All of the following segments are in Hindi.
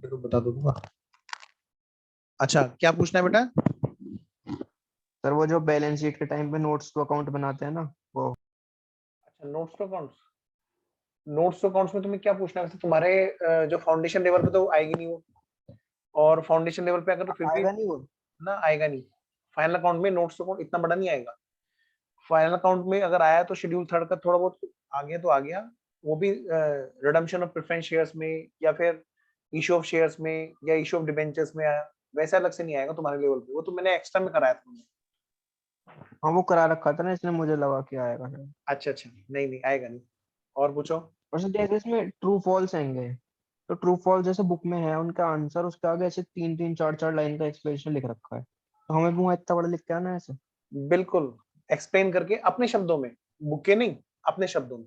तो बता दूंगा। अच्छा क्या पूछना है बेटा? सर वो जो बैलेंस शीट के टाइम पे नोट्स टू अकाउंट बनाते हैं ना, वो। अच्छा notes to accounts. Notes to accounts में तुम्हें क्या पूछना है वैसे? तुम्हारे जो फाउंडेशन लेवल पे तो आएगी नहीं वो, और फाउंडेशन लेवल पे अगर तो फिर भी आएगा नहीं वो? ना आएगा नहीं। फाइनल अकाउंट में नोट्स टू अकाउंट इतना बड़ा नहीं आएगा। फाइनल अकाउंट में अगर आया तो शेड्यूल थर्ड का थोड़ा बहुत आ गया तो आ गया। वो भी रिडम्पशन ऑफ प्रेफरेंस शेयर्स में, या फिर इशू ऑफ शेयर्स में, या इशू ऑफ डिबेंचर्स में आया। वैसे अलग से नहीं आएगा तुम्हारे लेवल पे, वो तो मैंने एक्स्ट्रा में कराया था। हाँ वो करा रखा था ना, इसलिए मुझे लगा कि आएगा सर। अच्छा अच्छा, नहीं नहीं आएगा नहीं। और पूछो। और सर जैसे इसमें ट्रू फॉल्स आएंगे, तो ट्रू फॉल्स जैसे बुक में है उनका आंसर, उसके आगे ऐसे 3 3 4 4 लाइन का एक्सप्लेनेशन लिख रखा है, तो हमें वो इतना बड़ा लिख के आना है ऐसे? बिल्कुल, एक्सप्लेन करके अपने शब्दों में, बुक के नहीं, अपने शब्दों में।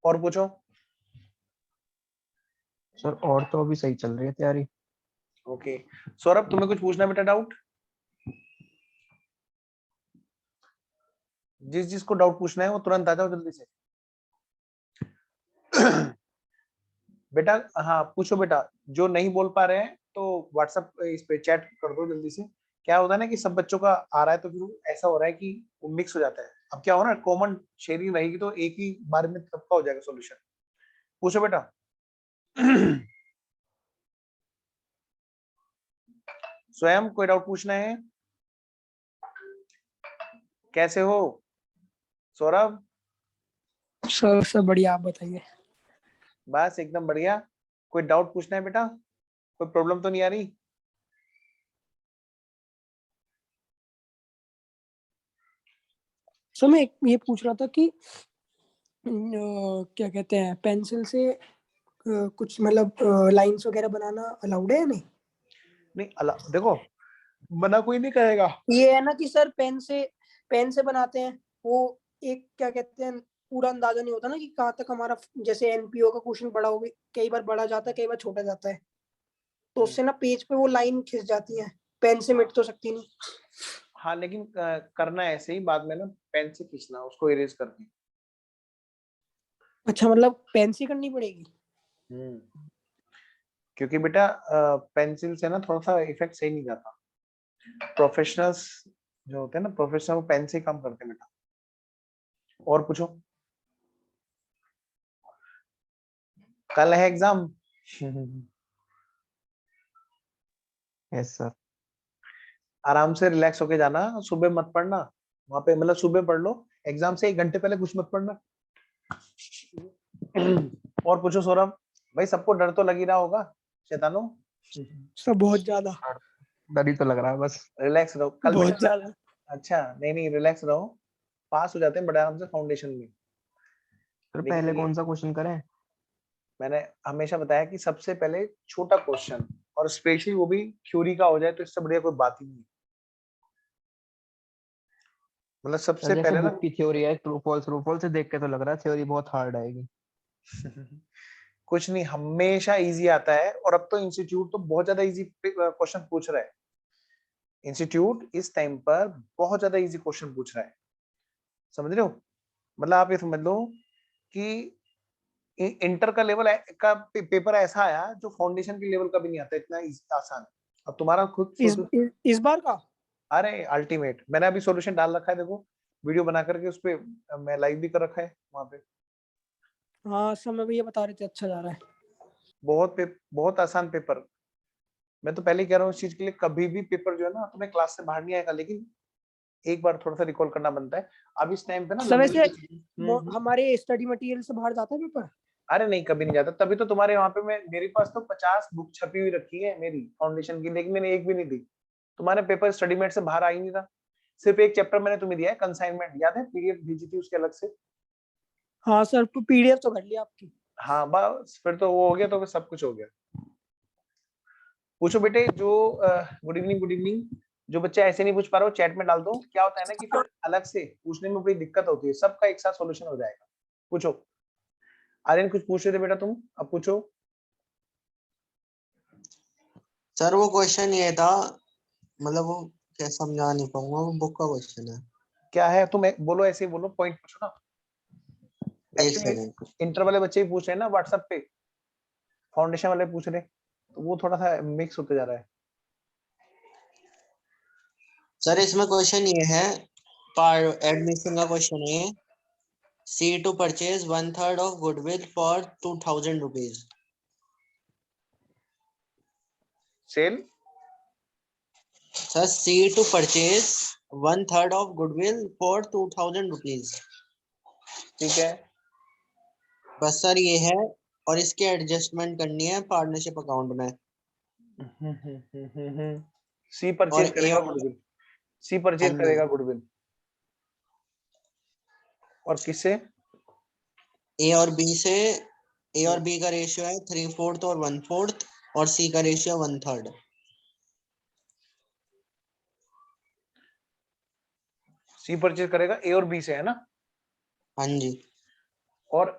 और पूछो। सर और तो अभी सही चल रही है तैयारी। ओके, सौरभ तुम्हें कुछ पूछना है बेटा? डाउट, जिस जिसको डाउट पूछना है वो तुरंत आ जाओ जल्दी से। बेटा हाँ पूछो बेटा, जो नहीं बोल पा रहे हैं तो व्हाट्सएप इस पे चैट कर दो जल्दी से। क्या होता है ना कि सब बच्चों का आ रहा है तो फिर ऐसा हो रहा है कि वो मिक्स हो जाता है। अब क्या हो ना, कॉमन शेयरिंग रहेगी तो एक ही बार में सबका हो जाएगा सॉल्यूशन। पूछो बेटा। स्वयं कोई डाउट पूछना है? कैसे हो सौरभ? सर सब बढ़िया, आप बताइए। बस एकदम बढ़िया। कोई डाउट पूछना है बेटा? कोई प्रॉब्लम तो नहीं आ रही? सर मैं ये पूछ रहा था कि क्या कहते हैं, पेंसिल से कुछ मतलब लाइंस वगैरह बनाना अलाउड है या नहीं? नहीं देखो, मना कोई नहीं करेगा। ये है ना कि सर पेन से बनाते हैं, वो एक क्या कहते हैं, पूरा अंदाजा नहीं होता ना कि कहाँ तक हमारा, जैसे एनपीओ का क्वेश्चन बड़ा हो, कई बार बड़ा जाता है, कई बार छोटा जाता है, तो उससे ना पेज पे वो लाइन खिंच जाती है, पेन से मिट तो सकती नहीं। हाँ लेकिन करना है ऐसे ही, बाद में ना पेन से खींचना, उसको इरेज करके। अच्छा, मतलब पेन से करनी पड़ेगी? क्योंकि बेटा पेंसिल से ना थोड़ा सा इफेक्ट सही नहीं जाता। प्रोफेशनल्स जो होते हैं ना, प्रोफेशनल, वो पेन से ही काम करते हैं बेटा। और पूछो। कल है एग्जाम। Yes sir. आराम से रिलैक्स होके जाना, सुबह मत पढ़ना। वहां पे मतलब सुबह पढ़ लो, एग्जाम से 1 घंटे पहले कुछ मत पढ़ना। और पूछो सौरभ। भाई सबको डर तो लग ही रहा होगा शैतानो। सब बहुत ज्यादा, डर ही तो लग रहा है बस। रिलैक्स रहो कल बेटा। बहुत ज्यादा। अच्छा नहीं नहीं, रिलैक्स रहो। पास हो जाते हैं बड़े आराम से फाउंडेशन में। फिर लेकिन पहले ये कौन सा क्वेश्चन करें? मैंने हमेशा बताया कि सबसे पहले छोटा क्वेश्चन, और स्पेशली वो भी थ्योरी का हो जाए तो इससे बढ़िया कोई बात ही नहीं। मतलब सर सबसे जैसे पहले ना। बुक की थ्योरी है, ट्रू फॉल्स से देख के तो लग रहा है थ्योरी बहुत हार्ड आएगी। कुछ नहीं, हमेशा इजी आता है। और अब तो इंस्टीट्यूट तो बहुत ज्यादा इजी क्वेश्चन पूछ रहा है। इंस्टीट्यूट इस टाइम पर बहुत ज्यादा इजी क्वेश्चन पूछ रहा है, समझ रहे हो? मतलब आप ये समझ लो कि इंटर का लेवल का पेपर ऐसा आया जो फाउंडेशन के लेवल का भी नहीं आता, इतना आसान। अब तुम्हारा खुद सोचो। इस बार का? अरे अल्टीमेट, मैंने अभी सॉल्यूशन डाल रखा है, देखो वीडियो बना करके उस पे मैं लाइव भी कर रखा है वहां पे। हाँ समय भी ये बता रहे थे, अच्छा जा रहा है। बहुत आसान पेपर। मैं तो पहले ही कह रहा हूँ इस चीज के लिए, कभी भी पेपर जो है ना तुम्हें क्लास से बाहर नहीं आएगा, लेकिन एक बार थोड़ा सा रिकॉल करना बनता है। अब इस टाइम पे ना समय लगभग से हमारे स्टडी मटेरियल से बाहर जाता है पेपर? अरे नहीं, कभी नहीं जाता। तभी तो तुम्हारे वहां पे मैं, मेरे पास तो 50 बुक छपी हुई रखी है मेरी फाउंडेशन की, लेकिन मैंने एक भी नहीं दी। तुम्हारे पेपर स्टडीमेट से बाहर आ ही नहीं रहा। सिर्फ एक चैप्टर मैंने तुम्हें दिया है, कंसाइनमेंट, याद है? पीडीएफ भेजी थी उसके अलग से। हाँ सर, पीडीएफ तो कर लिया आपकी। हाँ बस फिर तो वो हो गया, तो फिर सब कुछ हो गया। पूछो बेटे। जो गुड इवनिंग, गुड इवनिंग। जो बच्चा ऐसे नहीं पूछ पा रहा हो चैट में डाल दो। क्या होता है ना कि फिर अलग से पूछने में बड़ी दिक्कत होती है, सबका एक साथ सॉल्यूशन हो जाएगा। पूछो। आर्यन कुछ पूछ रहे थे बेटा तुम, अब पूछो। सर वो क्वेश्चन ये था, मतलब वो क्या समझा नहीं पाऊंगा, वो बुक का क्वेश्चन है। क्या है? तुम बोलो, ऐसे ही बोलो, पॉइंट पूछो ना। एक एक्चुअली सेकंड। इंटर वाले बच्चे ही पूछ रहे हैं ना व्हाट्सएप पे, फाउंडेशन वाले पूछ रहे, तो वो थोड़ा सा मिक्स होते जा रहा है। सर इसमें क्वेश्चन ये है, पार्ट एडमिशन का क्वेश्चन है, C to purchase 1/3 of goodwill for 2000 rupees. सेल सर C to purchase 1/3 of goodwill for 2000 rupees. ठीक है, बस सर ये है, और इसकी एडजस्टमेंट करनी है पार्टनरशिप अकाउंट में। सी और परचेज ए करेगा और गुडविल, सी हाँ परचेज जी, करेगा गुडविल, और किससे? ए और बी से। ए और बी का रेशियो है 3/4 और 1/4, और सी का रेशियो 1/3। सी परचेज करेगा ए और बी से, है ना? हाँ जी और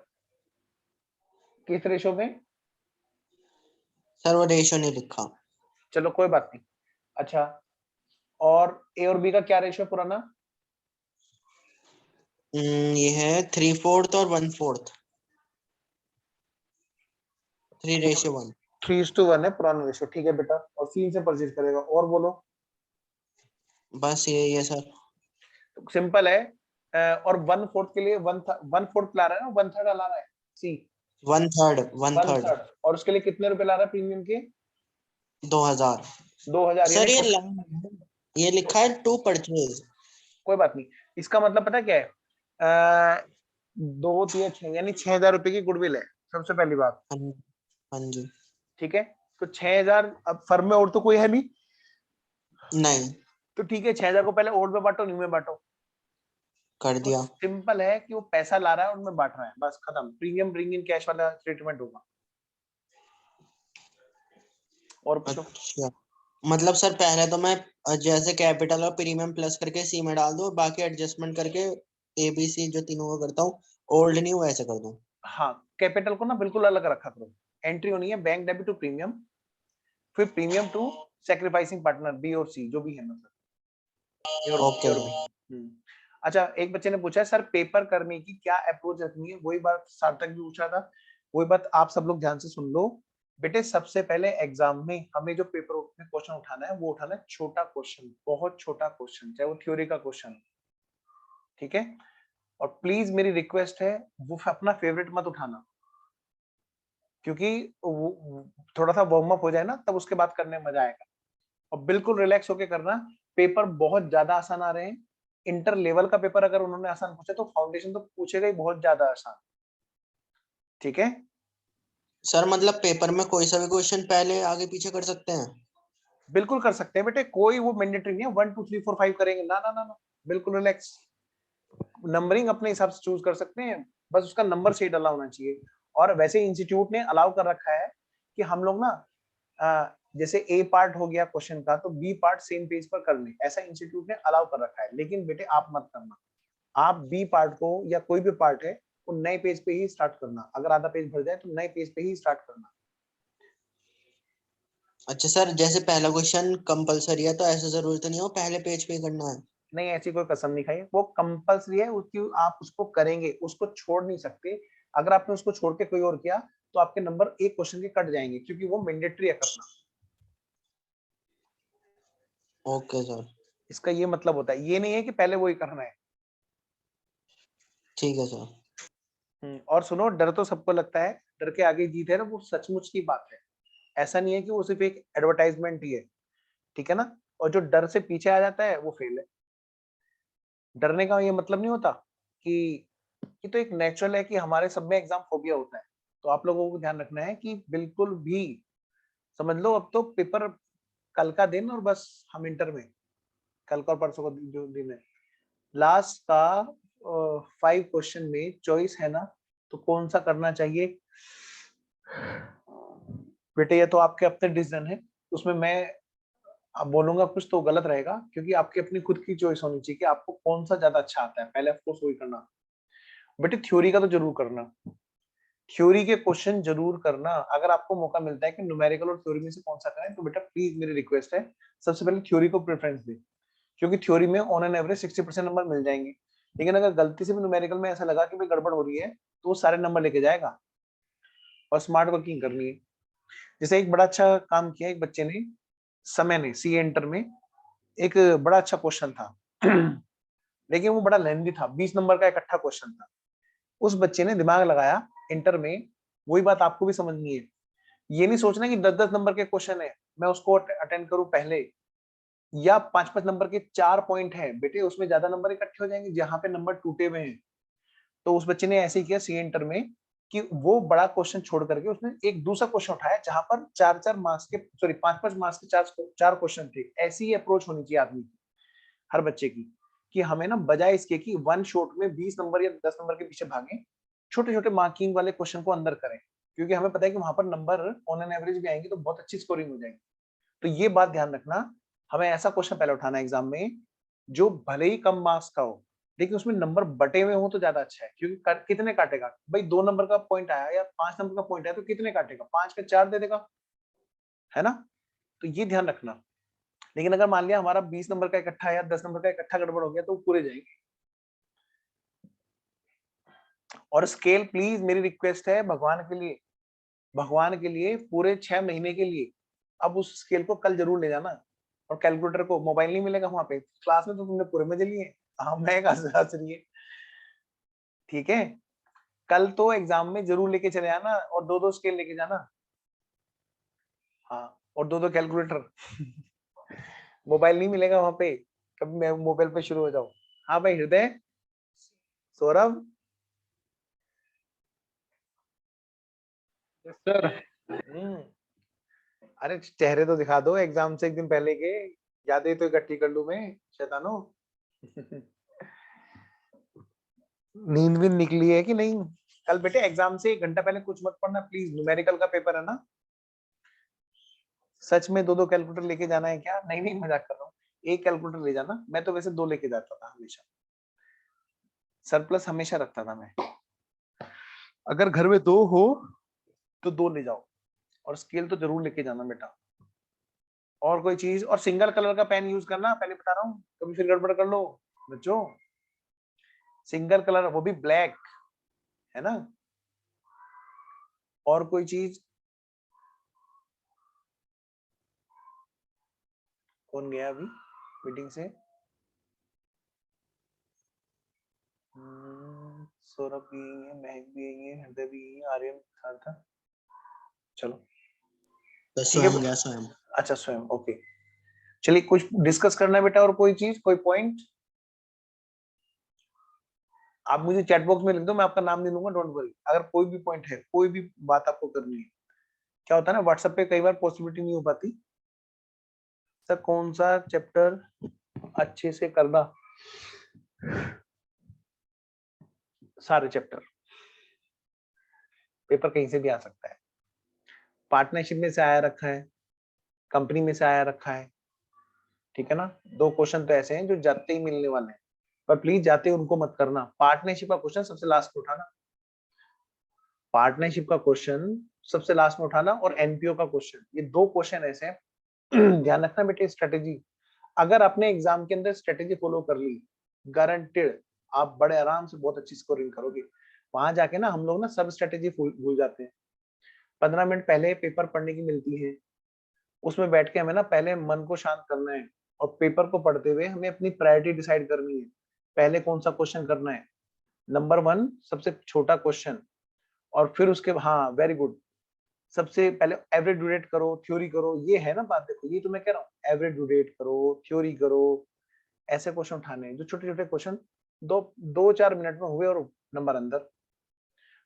किस रेशो में? सर, वो रेशियो नहीं लिखा। चलो कोई बात नहीं। अच्छा, और ए और बी का क्या रेशियो पुराना? ये है 3/4 और 1/4, 3:1। 3:1 है पुराना रेशियो, ठीक है बेटा। और सी से परचेज करेगा, और बोलो। बस यही है सर। तो सिंपल है। और 1/4 के लिए 1/4 ला रहा है ना, 1/3 ला रहा है सी। 1/3, 1/3। 1/3, और उसके लिए कितने रुपए ला रहा है प्रीमियम के? 2000। 2000, सर यानी ये लिखा है टू परचेज। कोई बात नहीं। इसका मतलब पता क्या है? 2 3 6, यानी 6000 रुपए की गुडविल है, सबसे पहली बात। हाँ हाँ जी। ठीक है, तो 6000, अब फर्म में और तो कोई है नहीं, नहीं, तो ठीक है 6000 को पहले ओल्ड में बांटो, न्यू में बांटो। कर तो दिया। सिंपल है कि वो पैसा ला रहा है, उनमें बांट रहा है, बस खत्म। प्रीमियम ब्रिंग इन कैश वाला ट्रीटमेंट होगा। और पूछो। अच्छा, मतलब सर पहले तो मैं जैसे कैपिटल और प्रीमियम प्लस करके सी में डाल दूं, बाकी एडजस्टमेंट करके ए बी सी जो तीनों को करता हूँ, ओल्ड न्यू ऐसे कर दूं। हाँ, कैपिटल को ना बिल्कुल अलग रखा करो। एंट्री होनी है बैंक डेबिट टू प्रीमियम, फिर premium to sacrificing partner B और सी, जो भी है, मतलब ए और ओके बी। अच्छा, एक बच्चे ने पूछा है सर पेपर करने की क्या अप्रोच रखनी है? वही बात सार्थक भी पूछ रहा था, वही बात आप सब लोग ध्यान से सुन लो। बेटे सबसे पहले एग्जाम में हमें जो पेपर में क्वेश्चन उठाना है, वो उठाना है छोटा क्वेश्चन, बहुत छोटा क्वेश्चन, चाहे वो थ्योरी का क्वेश्चन, ठीक है? और प्लीज मेरी रिक्वेस्ट है, वो अपना फेवरेट मत उठाना, क्योंकि थोड़ा सा वार्म अप हो जाए ना, तब उसके बाद करने में मजा आएगा। और बिल्कुल रिलैक्स होके करना। पेपर बहुत ज्यादा आसान आ रहे हैं। इंटर लेवल का पेपर अगर उन्होंने आसान पूछा, तो फाउंडेशन तो पूछेगा ही बहुत ज्यादा आसान, ठीक है? सर मतलब पेपर में कोई सा भी क्वेश्चन पहले आगे पीछे कर सकते हैं? बिल्कुल कर सकते हैं बेटे, कोई वो मैंडेटरी नहीं है 1 2 3 4 5 करेंगे, ना ना ना ना, बिल्कुल रिलैक्स। नंबरिंग अपने हिसाब से चूज कर सकते हैं, बस उसका नंबर सही डाला होना चाहिए। और वैसे इंस्टीट्यूट ने अलाउ कर रखा है कि हम लोग ना जैसे ए पार्ट हो गया क्वेश्चन का, तो बी पार्ट सेम पेज पर कर ले, ऐसा इंस्टीट्यूट ने अलाउ कर रखा है। लेकिन बेटे आप मत करना, आप बी पार्ट को या कोई भी पार्ट है वो नए पेज पे ही स्टार्ट करना। अगर आधा पेज भर जाए तो नए पेज पे ही स्टार्ट करना। अच्छा सर, जैसे पहला क्वेश्चन कंपलसरी है, तो ऐसा जरूरी तो नहीं हो पहले पेज पे ही करना है? नहीं, ऐसी कोई कसम नहीं खाई, वो कंपलसरी है, उसकी आप उसको करेंगे, उसको छोड़ नहीं सकते। अगर आपने उसको छोड़ के कोई और किया, तो आपके नंबर एक क्वेश्चन के कट जाएंगे, क्योंकि वो मैंडेटरी है करना। ओके सर, इसका ये मतलब होता है, ये नहीं है कि पहले वो ही करना है। ठीक है सर। और सुनो, डर तो सबको लगता है, डर के आगे जीत है ना, वो सचमुच की बात है। ऐसा नहीं है कि वो सिर्फ एक एडवर्टाइजमेंट ही है, ठीक है ना? और जो डर से पीछे आ जाता है वो फेल है। डरने का ये मतलब नहीं होता कि ये तो एक नेचुरल है कि हमारे सब में एग्जाम फोबिया होता है। तो आप लोगों को ध्यान रखना है कि बिल्कुल भी समझ लो, अब तो पेपर कल का दिन, और बस हम इंटर में कल का और परसों का जो दिन है, लास्ट का 5 क्वेश्चन में चॉइस है ना, तो कौन सा करना चाहिए बेटे? ये तो आपके अपने डिसीजन है, उसमें मैं अब बोलूंगा कुछ तो गलत रहेगा, क्योंकि आपकी अपनी खुद की चॉइस होनी चाहिए कि आपको कौन सा ज्यादा अच्छा आता है, पहले ऑफकोर्स वही करना। बेटे थ्योरी का तो जरूर करना, थ्योरी के क्वेश्चन जरूर करना। अगर आपको मौका मिलता है कि न्यूमेरिकल और थ्योरी में से कौन सा करें, तो बेटा प्लीज मेरी रिक्वेस्ट है, सबसे पहले थ्योरी को प्रेफरेंस दे, क्योंकि थ्योरी में ऑन एन एवरेज 60% नंबर मिल जाएंगे। लेकिन अगर गलती से भी न्यूमेरिकल में ऐसा लगा कि भाई गड़बड़ हो रही है तो वो सारे नंबर लेके जाएगा और स्मार्ट वर्किंग करनी है। जैसे एक बड़ा अच्छा काम किया एक बच्चे ने, समय ने सी एंटर में एक बड़ा अच्छा क्वेश्चन था लेकिन वो बड़ा लेंथी था, 20 नंबर का इकट्ठा क्वेश्चन था। उस बच्चे ने दिमाग लगाया इंटर में, वही बात आपको भी समझनी है। ये नहीं सोचना कि 10-10 नंबर के क्वेश्चन है मैं उसको अटेंड करूं पहले, या 5-5 नंबर के 4 पॉइंट है बेटे, उसमें ज्यादा नंबर इकट्ठे हो जाएंगे जहां पे नंबर टूटे हुए हैं। तो उस बच्चे ने ऐसे ही किया सी इंटर में कि वो बड़ा क्वेश्चन छोड़ करके उसने एक दूसरा क्वेश्चन उठाया जहां पर 4-4 मार्क्स के, सॉरी 5-5 मार्क्स के चार क्वेश्चन थे। ऐसी ही अप्रोच होनी चाहिए आदमी की, हर बच्चे की, कि हमें ना बजाय इसके कि वन शॉट में 20 नंबर या 10 नंबर के पीछे भागें, छोटे छोटे मार्किंग वाले क्वेश्चन को अंदर करें, क्योंकि हमें पता है कि वहां पर नंबर ऑन एन एवरेज भी आएंगे तो बहुत अच्छी स्कोरिंग हो जाएगी। तो ये बात ध्यान रखना, हमें ऐसा क्वेश्चन पहले उठाना है एग्जाम में जो भले ही कम मार्क्स का हो लेकिन उसमें नंबर बटे हुए हो तो ज्यादा अच्छा है, क्योंकि कितने काटेगा भाई, 2 नंबर का पॉइंट आया या 5 नंबर का पॉइंट आया तो कितने काटेगा, 5 का 4 दे देगा, है ना। तो ये ध्यान रखना। लेकिन अगर मान लिया हमारा 20 नंबर का इकट्ठा या 10 नंबर का इकट्ठा गड़बड़ हो गया तो पूरे जाएंगे। और स्केल प्लीज मेरी रिक्वेस्ट है भगवान के लिए पूरे 6 महीने के लिए अब उस स्केल को कल जरूर ले जाना। और कैलकुलेटर को, मोबाइल नहीं मिलेगा वहां पे, क्लास में तो तुमने पूरे मजे लिए, मैं हंस रही है, ठीक है। कल तो एग्जाम में जरूर लेके चले आना और 2-2 स्केल लेके जाना, हाँ, और 2-2 कैलकुलेटर मोबाइल नहीं मिलेगा वहां पे, कभी मैं मोबाइल पे शुरू हो जाऊं। हाँ भाई हृदय, सौरभ, सर अरे चेहरे तो दिखा दो एग्जाम से एक दिन पहले के, यादें तो इकट्ठी कर लूं मैं शैतानो नींद भी निकली है कि नहीं। कल बेटे एग्जाम से 1 घंटा पहले कुछ मत पढ़ना प्लीज, न्यूमेरिकल का पेपर है ना। सच में 2-2 कैलकुलेटर लेके जाना है क्या? नहीं नहीं मजाक कर रहा हूँ, एक कैलकुलेटर ले जाना, मैं तो वैसे 2 लेके जाता था हमेशा, सरप्लस हमेशा रखता था मैं। अगर घर में 2 हो तो 2 ले जाओ, और स्केल तो जरूर लेके जाना बेटा। और कोई चीज, और सिंगल कलर का पेन यूज करना, पहले बता रहा हूँ कभी फिर गड़बड़ कर लो बच्चों, सिंगल कलर, वो भी ब्लैक, है ना। और कोई चीज, कौन गया अभी मीटिंग से? सौरभ भी यही है, महक भी यही है, हृदय भी यही है, आर्यन साथ था। चलो तो ठीक है। स्वयं गया स्वयं। अच्छा स्वयं, ओके। चलिए कुछ डिस्कस करना है बेटा, और कोई चीज, कोई पॉइंट आप मुझे चैट बॉक्स में लिख दो, मैं आपका नाम नहीं लूंगा, डोंट वरी। अगर कोई भी पॉइंट है, कोई भी बात आपको करनी है, क्या होता है ना व्हाट्सएप पे कई बार पॉसिबिलिटी नहीं हो पाती, सर कौन सा चैप्टर अच्छे से करना, सारे चैप्टर, पेपर कहीं से भी आ सकता है, पार्टनरशिप में से आया रखा है, कंपनी में से आया रखा है, ठीक है ना। 2 क्वेश्चन तो ऐसे हैं जो जाते ही मिलने वाले हैं, पर प्लीज जाते ही उनको मत करना। पार्टनरशिप का क्वेश्चन सबसे लास्ट में उठाना, पार्टनरशिप का क्वेश्चन सबसे लास्ट में उठाना, और एनपीओ का क्वेश्चन, ये 2 क्वेश्चन ऐसे हैं ध्यान रखना बेटे। स्ट्रेटेजी, अगर आपने एग्जाम के अंदर स्ट्रेटेजी फॉलो कर ली, गारंटेड आप बड़े आराम से बहुत अच्छी स्कोरिंग करोगे। वहां जाके ना हम लोग ना सब स्ट्रेटेजी भूल जाते हैं। 15 मिनट पहले पेपर पढ़ने की मिलती है, उसमें बैठ के हमें ना पहले मन को शांत करना है, और पेपर को पढ़ते हुए हमें अपनी प्रायोरिटी डिसाइड करनी है, पहले कौन सा क्वेश्चन करना है, नंबर 1 सबसे छोटा क्वेश्चन, और फिर उसके, हाँ वेरी गुड, सबसे पहले एवरेज ड्यू डेट करो, थ्योरी करो, ये है ना बात। देखो ये तो मैं कह रहा हूँ, एवरेज ड्यू डेट करो, थ्योरी करो, ऐसे क्वेश्चन उठाने हैं जो छोटे छोटे क्वेश्चन 2-4 मिनट में हुए और नंबर अंदर,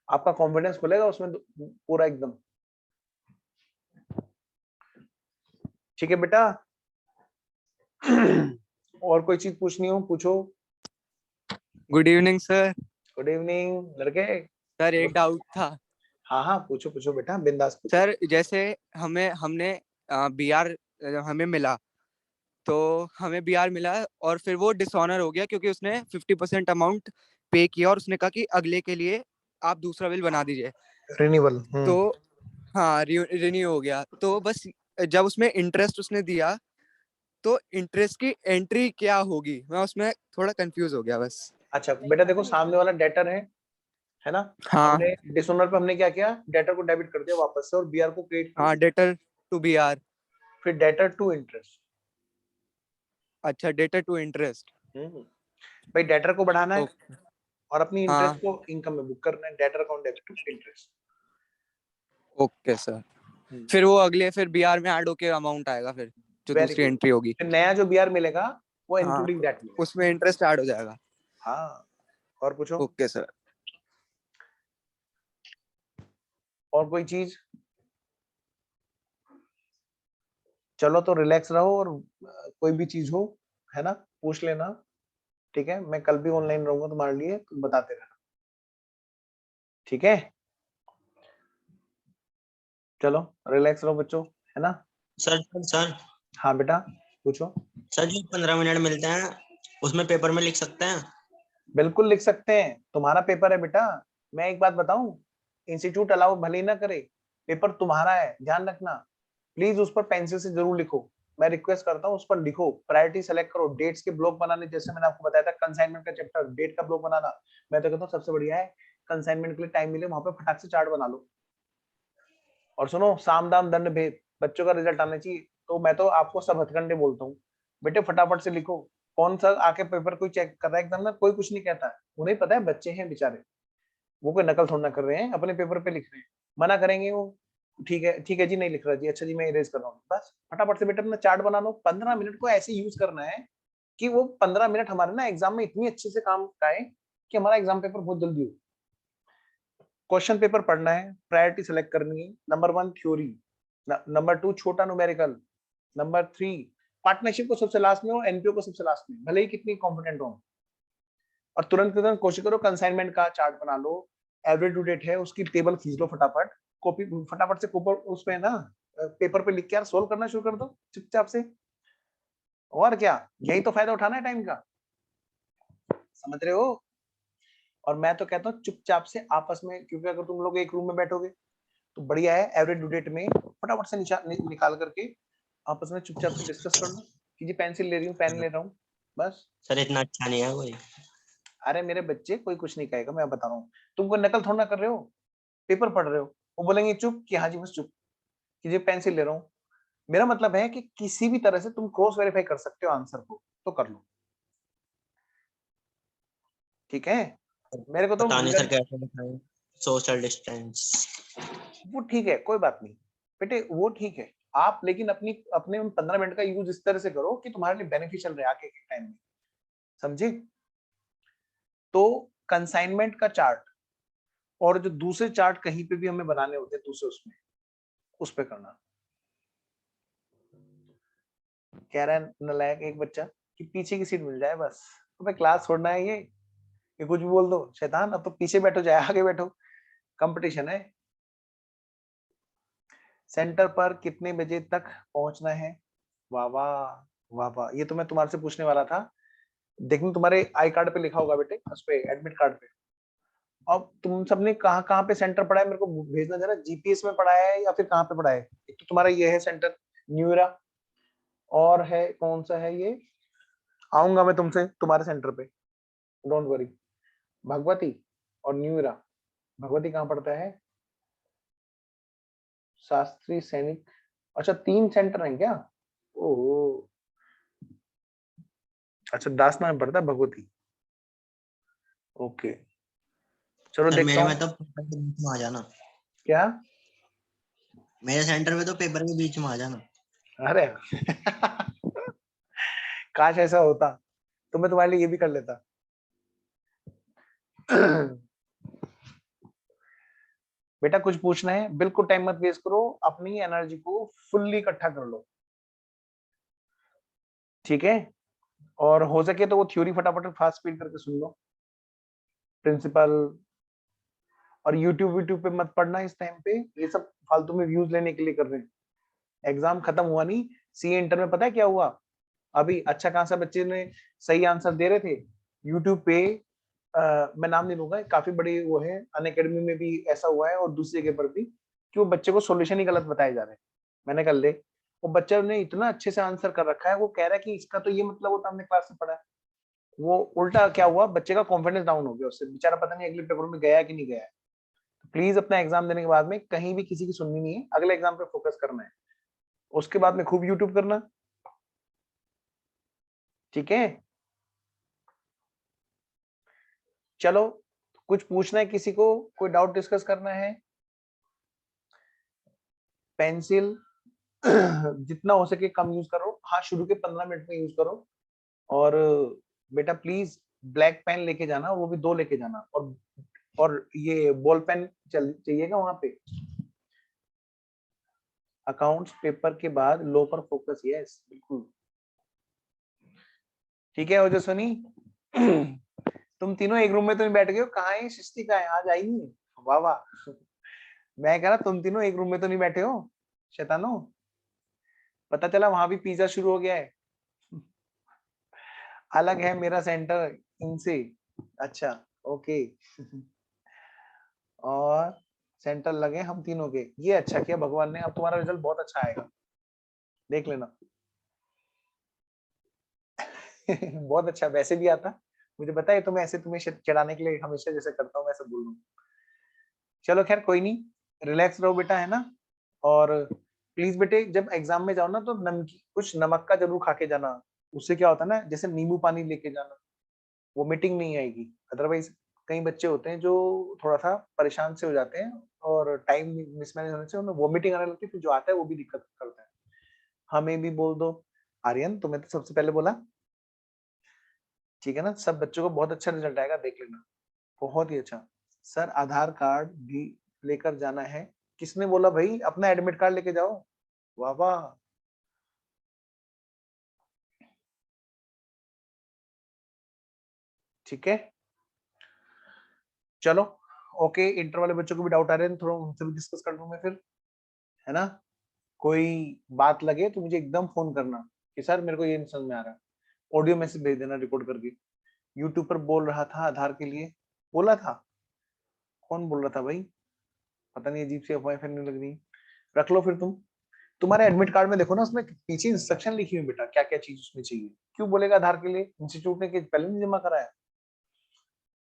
आपका कॉन्फिडेंस खुलेगा उसमें पूरा एकदम। ठीक है बेटा और कोई चीज पूछनी हो पूछो। Good evening sir. Good evening लड़के। सर एक डाउट था। हाँ हाँ पूछो पूछो बेटा, बिंदास पूछो। सर जैसे हमने बीआर हमें मिला, तो हमें बीआर मिला और फिर वो डिसऑनर हो गया क्योंकि उसने 50% अमाउंट पे किया और उसने कहा कि अगले के लिए आप दूसरा बिल बना दीजिए। रिन्यूअल। तो हाँ रिन्यू हो गया। तो बस जब उसमें इंटरेस्ट उसने दिया तो इंटरेस्ट की एंट्री क्या होगी, मैं उसमें थोड़ा कंफ्यूज हो गया बस। अच्छा बेटा देखो, सामने वाला डेटर है ना? हाँ हमने डिसोनर पे हमने क्या किया, डेटर को डेबिट कर दिया वापस से और बीआर को क्रिएट किया, हाँ, डेटर टू बीआर। फिर डेटर टू इंटरेस्ट। अच्छा, डेटर टू इंटरेस्ट। भाई डेटर को बढ़ाना है ओके। और अपनी इंटरेस्ट हाँ को इनकम में बुक करना है, debtor account debit to interest. Okay sir. फिर वो अगले फिर बीआर में ऐड होके अमाउंट आएगा, फिर जो वेरी दूसरी गुड। एंट्री होगी। फिर नया जो बीआर मिलेगा वो हाँ, इंक्लूडिंग दैट मिलेगा। उसमें इंटरेस्ट ऐड हो जाएगा। हाँ, और पूछो। Okay sir. और कोई चीज? चलो तो रिलैक्स रहो और कोई भी चीज हो, है ना, पूछ लेना। ठीक है, मैं कल भी ऑनलाइन रहूंगा तुम्हारे लिए, तुम बताते रहना। ठीक है, चलो रिलैक्स रहो बच्चों, है ना? सर हाँ बेटा पूछो। सर जो 15 मिनट मिलते हैं उसमें पेपर में लिख सकते हैं? बिल्कुल लिख सकते हैं, तुम्हारा पेपर है बेटा। मैं एक बात बताऊं, इंस्टीट्यूट अलाउ भले ही ना करे, पेपर तुम्हारा है, ध्यान रखना। प्लीज उस पर पेंसिल से जरूर लिखो, मैं रिक्वेस्ट करता हूँ उस पर लिखो, प्रायोरिटी सेलेक्ट करो, डेट्स के ब्लॉक बनाने, जैसे मैंने आपको बताया था कंसाइनमेंट का चैप्टर, डेट का ब्लॉक बनाना। मैं तो कहता हूँ सबसे बढ़िया है, कंसाइनमेंट के लिए टाइम मिले वहां पे फटाक से चार्ट बना लो। और सुनो, साम दाम दंड भेद, बच्चों का रिजल्ट आना चाहिए। तो मैं तो आपको सब हथकंडे बोलता हूँ, बेटे फटाफट से लिखो। कौन सा आके पेपर कोई चेक कर रहा है एग्जाम में? कोई कुछ नहीं कहता है, उन्हें पता है बच्चे हैं बेचारे, वो कोई नकल थोड़ा ना कर रहे हैं, अपने पेपर पे लिख रहे हैं। मना करेंगे वो, ठीक है जी नहीं लिख रहा जी, अच्छा जी मैं इरेज कर रहा हूँ। बस फटाफट से बेटा अपना चार्ट बना लो। 15 मिनट को ऐसे यूज करना है कि वो 15 मिनट हमारे ना एग्जाम में इतनी अच्छे से काम आए कि हमारा एग्जाम पेपर बहुत जल्दी हो। क्वेश्चन पेपर पढ़ना है, प्रायोरिटी सेलेक्ट करनी है। नंबर 1 थ्योरी, नंबर 2 छोटा न्यूमेरिकल, नंबर 3 पार्टनरशिप को सबसे लास्ट में हो, एनपीओ को सबसे लास्ट में, भले ही कितनी कॉम्पिटेंट हो। और तुरंत तुरंत कोशिश करो कंसाइनमेंट का चार्ट बना लो, एवरेज ड्यू डेट है उसकी टेबल खींच लो फटाफट, कॉपी फटाफट से उसमें ना पेपर पे लिख के यार सोल्व करना शुरू कर दो चुपचाप से। और क्या, यही तो फायदा उठाना है टाइम का, समझ रहे हो? और मैं तो कहता हूँ चुपचाप से आपस में, क्योंकि अगर तुम लोग एक रूम में बैठोगे तो बढ़िया है, एवरेज ड्यू डेट में फटाफट से निकाल करके आपस में चुपचाप से डिस्कस कर लो कि जी पेंसिल ले रही हूँ, पेन ले रहा हूँ, बस। सर इतना अच्छा नहीं है कोई? अरे मेरे बच्चे, कोई कुछ नहीं कहेगा, मैं बता रहा हूँ। तुम कोई नकल थोड़ा ना कर रहे हो, पेपर पढ़ रहे हो। वो बोलेंगे चुप कि हाँ जी बस चुप, कि जी पेंसिल ले रहा हूँ। मेरा मतलब है कि किसी भी तरह से तुम क्रॉस वेरीफाई कर सकते हो आंसर को, तो कर लो। ठीक है, मेरे को तो पता नहीं सर कैसे बताएं, सोशल डिस्टेंस। वो ठीक है, कोई बात नहीं बेटे, वो ठीक है। आप लेकिन अपने उन 15 मिनट का यूज इस तरह से करो कि तुम्हारे लिए बेनिफिशियल रहे आगे के टाइम में, समझे? तो कंसाइनमेंट का चार्ट और जो दूसरे चार्ट कहीं पे भी हमें बनाने होते हैं दूसरे उसमें, उस पे करना। कह रहा है नलायक एक बच्चा कि पीछे की सीट मिल जाए बस, तो मैं क्लास छोड़ना है ये कुछ भी बोल दो शैतान, अब तो पीछे बैठो चाहे आगे बैठो, कंपटीशन है। सेंटर पर कितने बजे तक पहुंचना है? वाह वाह, वाह वाह, ये तो मैं तुम्हारे से पूछने वाला था। देखना तुम्हारे आई कार्ड पे लिखा होगा बेटे, उस पे एडमिट कार्ड पे। अब तुम सबने कहाँ कहाँ पे सेंटर पढ़ा है मेरे को भेजना जरा, जीपीएस में पढ़ा है या फिर कहाँ पे पढ़ा है? एक तो तुम्हारा ये है सेंटर न्यूरा, और है कौन सा है ये, आऊंगा मैं तुमसे तुम्हारे सेंटर पे, डोंट वरी। भगवती और न्यूरा, भगवती कहाँ पढ़ता है? शास्त्री सैनिक, अच्छा 3 सेंटर हैं क्या? ओहो, अच्छा दासना में पढ़ता है भगवती, ओके। चलो सर देखता मेरे हूँ में तो पेपर के बीच में आ जाना, क्या। मेरे सेंटर में तो पेपर के बीच में आ जाना। अरे काश ऐसा होता तो मैं तुम्हारे लिए ये भी कर लेता। बेटा कुछ पूछना है, बिल्कुल टाइम मत वेस्ट करो, अपनी एनर्जी को फुल्ली इकट्ठा कर लो, ठीक है? और हो सके तो वो थ्योरी फटाफट फास्ट स्पीड करके सुन लो, प्रिंसिपल। और यूट्यूब पे मत पढ़ना इस टाइम पे, ये सब फालतू में व्यूज लेने के लिए कर रहे हैं। एग्जाम खत्म हुआ नहीं, सीए इंटर में पता है क्या हुआ? अभी अच्छा खासा बच्चे ने सही आंसर दे रहे थे यूट्यूब पे, मैं नाम नहीं लूंगा, काफी बड़ी वो है, अनअकैडमी में भी ऐसा हुआ है और दूसरी जगह पर भी, कि वो बच्चे को सॉल्यूशन ही गलत बताए जा रहे हैं। मैंने कल ले, वो बच्चा ने इतना अच्छे से आंसर कर रखा है, वो कह रहा है कि इसका तो ये मतलब होता हमने क्लास में पढ़ा है। वो उल्टा क्या हुआ, बच्चे का कॉन्फिडेंस डाउन हो गया, उससे बेचारा पता नहीं अगले पेपर में गया कि नहीं गया। प्लीज अपना एग्जाम देने के बाद में कहीं भी किसी की सुननी नहीं है, अगले एग्जाम पे फोकस करना है, उसके बाद में खूब यूट्यूब करना, ठीक है। चलो, कुछ पूछना है किसी को, कोई डाउट डिस्कस करना है? पेंसिल जितना हो सके कम यूज करो, हाँ शुरू के 15 मिनट में यूज करो। और बेटा प्लीज ब्लैक पेन लेके जाना, वो भी 2 लेके जाना, और ये बॉल पेन चाहिएगा वहां पे। अकाउंट्स पेपर के बाद लो पर फोकस, यस बिल्कुल ठीक है। ओजस्वनी तुम तीनों एक रूम में तो नहीं बैठ गए हो, कहाँ है सृष्टि, का है आज आई नहीं? वाह वाह। मैं कह रहा तुम तीनों एक रूम में तो नहीं बैठे हो शैतानो, पता चला वहां भी पिज्जा शुरू हो गया है। अलग है मेरा सेंटर इनसे, अच्छा ओके। और सेंटर लगे हम तीनों के, ये अच्छा किया भगवान ने, अब तुम्हारा रिजल्ट बहुत अच्छा आएगा, देख लेना। बहुत अच्छा, वैसे भी आता मुझे पता है, तुम्हें ऐसे तुम्हें चिढ़ाने के लिए हमेशा जैसे करता हूँ वैसे बोल रहा हूँ। चलो खैर कोई नहीं, रिलैक्स रहो बेटा, है ना। और प्लीज बेटे जब एग्जाम में जाओ ना तो नमकीन कुछ नमक का जरूर खा के जाना, उससे क्या होता है ना, जैसे नींबू पानी लेके जाना, वोमिटिंग नहीं आएगी। अदरवाइज कई बच्चे होते हैं जो थोड़ा सा परेशान से हो जाते हैं और टाइम मिसमैनेज होने से उन्हें वोमिटिंग आने लगती है, फिर जो आता है वो भी दिक्कत करता है। हमें भी बोल दो, आर्यन तुम्हें तो सबसे पहले बोला, ठीक है ना। सब बच्चों को बहुत अच्छा रिजल्ट आएगा, देख लेना, बहुत ही अच्छा। सर आधार कार्ड भी लेकर जाना है, किसने बोला भाई, अपना एडमिट कार्ड लेके जाओ। वाह वाह, ठीक है। चलो ओके, इंटर वाले बच्चों को भी डाउट आ रहे हैं, थोड़ा उनसे भी डिस्कस कर लूं मैं फिर, है ना। कोई बात लगे तो मुझे एकदम फोन करना कि सर मेरे को ये नहीं समझ में आ रहा, ऑडियो मैसेज भेज देना रिकॉर्ड करके। यूट्यूब पर बोल रहा था आधार के लिए, बोला था, कौन बोल रहा था भाई, पता नहीं, अजीब सी अफवाहें फैलने लग रही। रख लो फिर तुम, तुम्हारे एडमिट कार्ड में देखो ना, उसमें पीछे इंस्ट्रक्शन लिखी हुई बेटा, क्या क्या चीज उसमें चाहिए। क्यों बोलेगा आधार के लिए, इंस्टीट्यूट ने पहले नहीं जमा कराया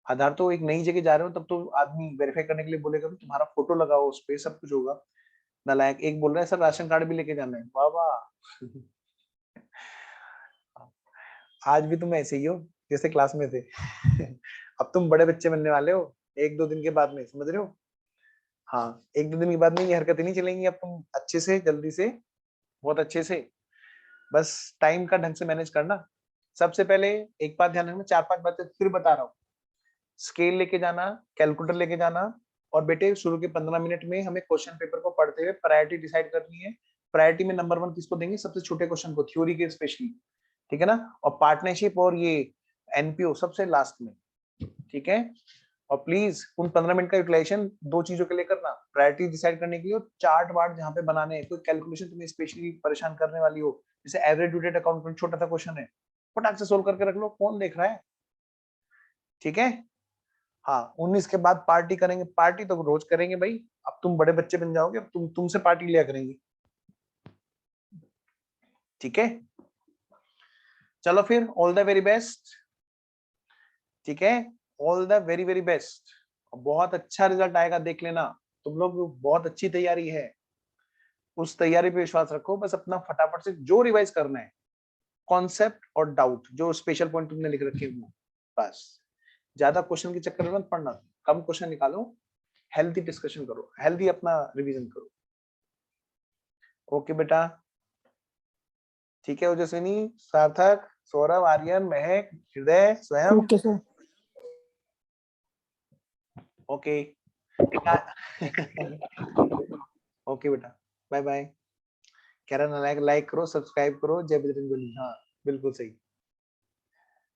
आधार, तो एक नई जगह जा रहे हो तब तो आदमी वेरीफाई करने के लिए बोलेगा भी तुम्हारा फोटो लगाओ उस पे, सब कुछ होगा। नालायक एक बोल रहा है सर राशन कार्ड भी लेके जाना है, वाह वाह। आज भी तुम ऐसे ही हो जैसे क्लास में थे। अब तुम बड़े बच्चे बनने वाले हो 1-2 दिन के बाद में, समझ रहे हो। हाँ 1-2 दिन के बाद में ये हरकतें नहीं चलेंगी, अब तुम अच्छे से जल्दी से, बहुत अच्छे से, बस टाइम का ढंग से मैनेज करना। सबसे पहले एक बात ध्यान रखना, 4-5 बातें फिर बता रहा हूँ, स्केल लेके जाना, कैलकुलेटर लेके जाना, और बेटे शुरू के 15 मिनट में हमें क्वेश्चन पेपर को पढ़ते हुए प्रायोरिटी डिसाइड करनी है। प्रायोरिटी में नंबर 1 किसको देंगे, सबसे छोटे क्वेश्चन को, थ्योरी के स्पेशली, ठीक है ना। और पार्टनरशिप और ये एनपीओ सबसे लास्ट में, ठीक है। और प्लीज उन 15 मिनट का यूटिलाइजेशन 2 चीजों के लिए करना, प्रायोरिटी डिसाइड करने के लिए, और चार्ट वार्ट जहाँ पे बनाने हैं, कोई कैलकुलेशन तुम्हें स्पेशली परेशान करने वाली हो, जैसे एवरेज ड्यू डेट अकाउंट, छोटा सा क्वेश्चन है, फटाक से सोल्व करके रख लो, कौन देख रहा है, ठीक है। हाँ 19 के बाद पार्टी करेंगे, पार्टी तो रोज करेंगे भाई, अब तुम बड़े बच्चे बन जाओगे, अब तुमसे पार्टी लिया करेंगे, ठीक है। चलो फिर ऑल द वेरी बेस्ट, ठीक है, all the very very best, बहुत अच्छा रिजल्ट आएगा, देख लेना। तुम लोग बहुत अच्छी तैयारी है, उस तैयारी पे विश्वास रखो, बस अपना फटाफट से जो रिवाइज करना है, कॉन्सेप्ट और डाउट, जो स्पेशल पॉइंट तुमने लिख रखे हैं बस, ज्यादा क्वेश्चन के चक्कर में मत पड़ना, कम क्वेश्चन निकालो, हेल्दी डिस्कशन करो, हेल्दी अपना रिवीजन करो। ओके बेटा, ठीक है। ओजस्विनी, सार्थक, सौरभ, आर्यन, महक, हृदय, स्वयं, ओके सर। ओके। ओके बेटा, बाय बाय। कह रहा ना, लाइक करो, सब्सक्राइब करो, जय बजरंग बली, हाँ बिल्कुल सही।